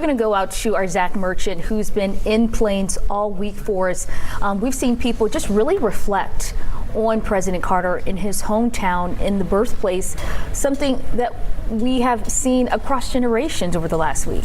going to go out to our Zach Merchant, who's been in Plains all week for us. We've seen people just really reflect on President Carter in his hometown, in the birthplace, something that we have seen across generations over the last week.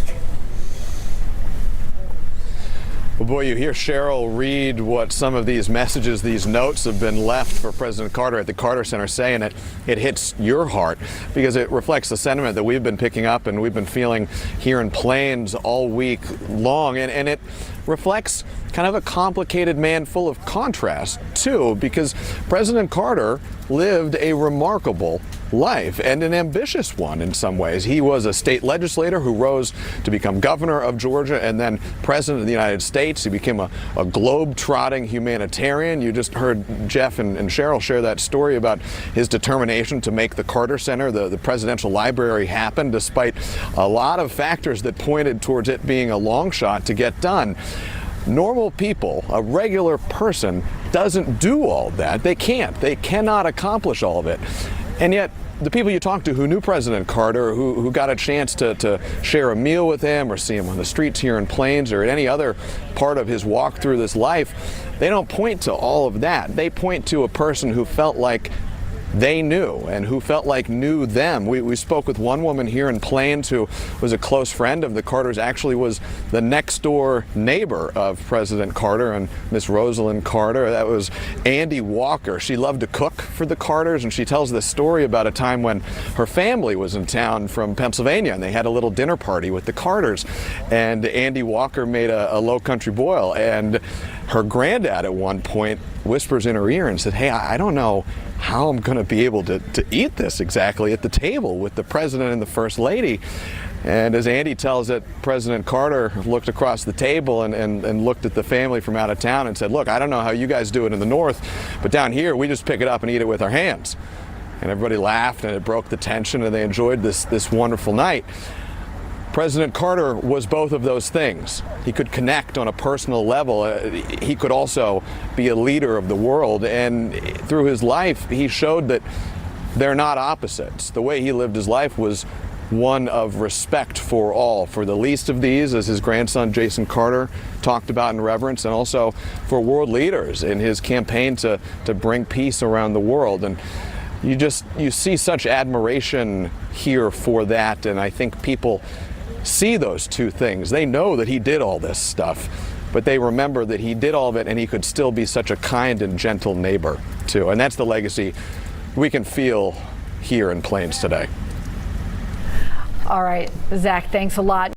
Well, boy, you hear Cheryl read what some of these messages, these notes have been left for President Carter at the Carter Center, saying it hits your heart because it reflects the sentiment that we've been picking up and we've been feeling here in Plains all week long. And it reflects kind of a complicated man full of contrast, too, because President Carter lived a remarkable life and an ambitious one in some ways. He was a state legislator who rose to become governor of Georgia and then president of the United States. He became a globe-trotting humanitarian. You just heard Jeff and Cheryl share that story about his determination to make the Carter Center, the presidential library, happen, despite a lot of factors that pointed towards it being a long shot to get done. Normal people, a regular person, doesn't do all that. They can't. They cannot accomplish all of it. And yet, the people you talk to who knew President Carter, who got a chance to share a meal with him or see him on the streets here in Plains or at any other part of his walk through this life, they don't point to all of that. They point to a person who felt like they knew and who felt like knew them. We spoke with one woman here in Plains who was a close friend of the Carters, actually was the next door neighbor of President Carter and Miss Rosalynn Carter. That was Andy Walker. She loved to cook for the Carters, and she tells this story about a time when her family was in town from Pennsylvania and they had a little dinner party with the Carters, and Andy Walker made a low country boil, and her granddad at one point whispers in her ear and said, "Hey, I don't know how I'm going to be able to eat this exactly at the table with the president and the first lady." And as Andy tells it, President Carter looked across the table and looked at the family from out of town and said, "Look, I don't know how you guys do it in the north, but down here we just pick it up and eat it with our hands." And everybody laughed and it broke the tension and they enjoyed this wonderful night. President Carter was both of those things. He could connect on a personal level. He could also be a leader of the world. And through his life, he showed that they're not opposites. The way he lived his life was one of respect for all, for the least of these, as his grandson Jason Carter talked about in reverence, and also for world leaders in his campaign to bring peace around the world. And you see such admiration here for that, and I think people see those two things. They know that he did all this stuff, but they remember that he did all of it and he could still be such a kind and gentle neighbor too. And that's the legacy we can feel here in Plains today. All right, Zach, thanks a lot.